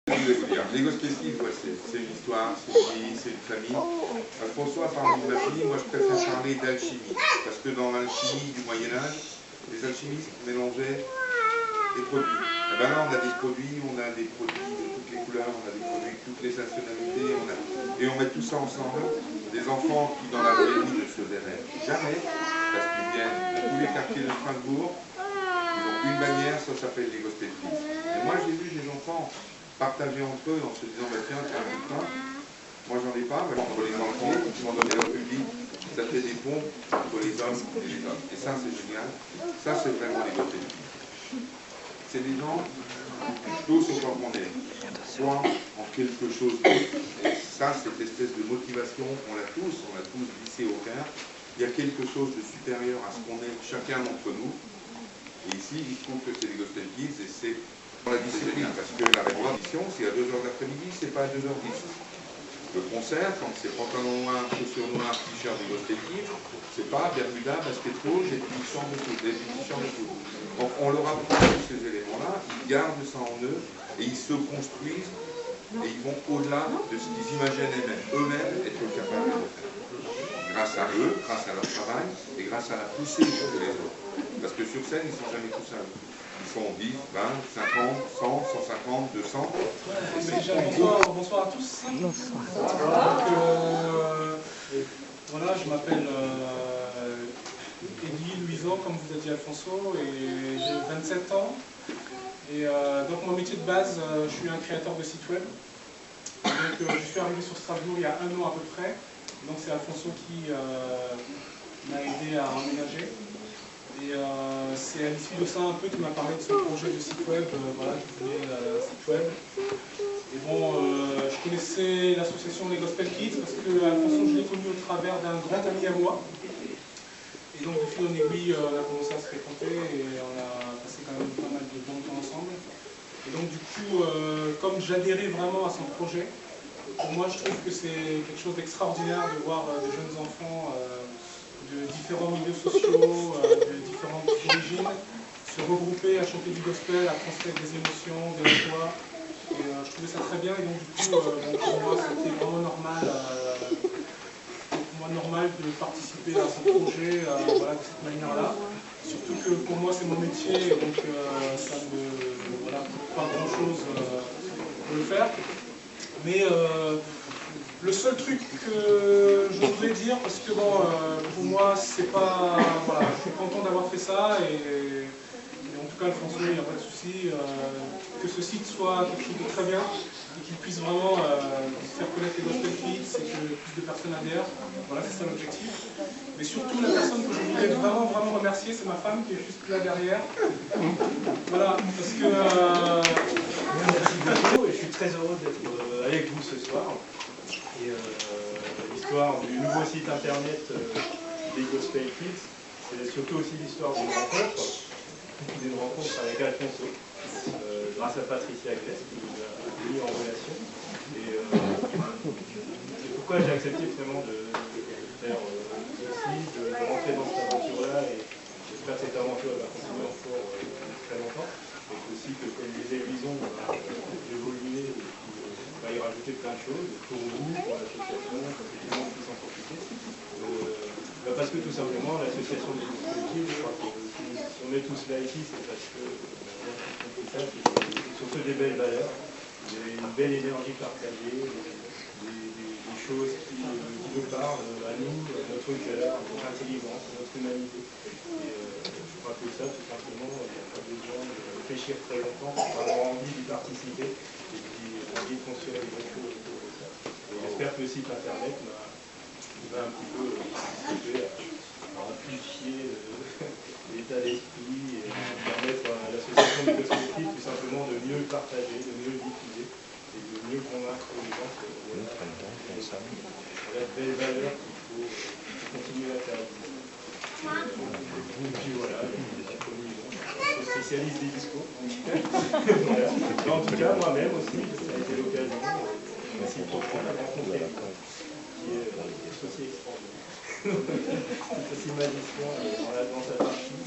Je voulais vous dire, les Gospelkids, c'est une histoire, c'est une vie, c'est une famille. François parle de magie, moi je préfère parler d'alchimie, parce que dans l'alchimie du Moyen-Âge, les alchimistes mélangeaient des produits. Et ben là, on a des produits de toutes les couleurs, on a des produits de toutes les nationalités, et on met tout ça ensemble. Des enfants qui, dans la vraie vie, ne se verraient jamais, parce qu'ils viennent de tous les quartiers de Strasbourg, ils ont une bannière, ça s'appelle les Gospelkids. Et moi, j'ai vu des enfants partager entre eux en se disant bah, tiens, un bouquin, moi j'en ai pas, mais entre les banquiers, qui m'ont donné au public, ça fait des ponts entre les hommes et les hommes. Et ça c'est génial, ça c'est vraiment les Gospelkids. C'est des gens tous autant qu'on est, soit en quelque chose d'autre, et ça, cette espèce de motivation, on l'a tous vissé au cœur, il y a quelque chose de supérieur à ce qu'on est chacun d'entre nous, et ici il se trouve que c'est les Gospelkids, et c'est la discipline, parce que la répétition, c'est à 2h de l'après-midi, c'est pas à 2h10. Le concert, quand c'est pantalon noir, chaussures noires, t-shirt des Gospelkids, c'est pas Bermuda, basketball, des petits chants de foot, des petits chants de foot. Donc on leur apprend tous ces éléments-là, ils gardent ça en eux, et ils se construisent, et ils vont au-delà de ce qu'ils imaginent eux-mêmes être capables de faire. Grâce à eux, grâce à leur travail, et grâce à la poussée de les autres. Parce que sur scène, ils ne sont jamais tout seuls. Ils sont 10, 20, 50, 100, 150, 200. Bonsoir à tous. Bonsoir. Voilà, je m'appelle Eddie Louison, comme vous a dit Alfonso, et j'ai 27 ans. Et donc mon métier de base, je suis un créateur de site web. Donc je suis arrivé sur Strasbourg il y a 1 an à peu près. Donc c'est Alfonso qui m'a aidé à emménager. Et c'est à l'issue de ça un peu qu'il m'a parlé de son projet de site web, voilà, qui voulait un site web. Et bon, je connaissais l'association des Gospelkids parce que Alfonso, je l'ai connu au travers d'un grand ami à moi. Et donc de fil en aiguille, on a commencé à se fréquenter et on a passé quand même pas mal de bon temps ensemble. Et donc du coup, comme j'adhérais vraiment à son projet, pour moi je trouve que c'est quelque chose d'extraordinaire de voir des jeunes enfants de différents milieux sociaux, de différentes origines, se regrouper à chanter du gospel, à transmettre des émotions, de la joie. Et je trouvais ça très bien et donc du coup, pour moi c'était vraiment normal de participer à son projet voilà, de cette manière-là. Surtout que pour moi c'est mon métier, donc ça ne voilà, coûte pas grand-chose de le faire. Mais le seul truc que je voudrais dire, parce que bon, pour moi c'est pas... Voilà, je suis content d'avoir fait ça et en tout cas Alfonso, il n'y a pas de souci, que ce site soit quelque chose de très bien et qu'il puisse vraiment faire connaître les Gospelkids et que plus de personnes adhèrent. Voilà, c'est ça l'objectif. Mais surtout, la personne que je voulais vraiment remercier, c'est ma femme qui est juste là derrière. Voilà, parce que... Merci beaucoup et je suis très heureux d'être avec vous ce soir. Et l'histoire du nouveau site internet des Gospelkids, c'est surtout aussi l'histoire d'une rencontre avec Alfonso, grâce à Patricia Gress qui nous a mis en relation. Et pourquoi j'ai accepté finalement de faire ceci, de rentrer dans cette aventure-là, et j'espère que cette aventure va continuer encore très longtemps, et aussi que, comme disait Louison, on va évoluer et on va y rajouter plein de choses pour vous, pour l'association, pour que tout le monde puisse en profiter. Parce que tout simplement, l'association des Gospelkids, je crois que si on est tous là ici, c'est parce que c'est surtout des belles valeurs, une belle énergie partagée, des choses qui nous parlent à nous, à notre cœur, à notre intelligence, à notre humanité. Et je crois que ça, tout simplement, il n'y a pas besoin de réfléchir très longtemps pour avoir envie d'y participer et puis envie de construire des bonnes choses autour de ça. Et j'espère que le site internet va un petit peu participer à amplifier l'état d'esprit et permettre à l'association des Gospelkids tout simplement de mieux partager, de mieux diffuser et de mieux convaincre les gens que la belle valeur qu'il faut continuer à faire exister. Et puis voilà, je suis spécialiste des discours. Voilà. Mais en tout cas, moi-même aussi, ça a été l'occasion, merci pour la rencontrer, qui est aussi extraordinaire. C'est aussi magicien dans sa partie.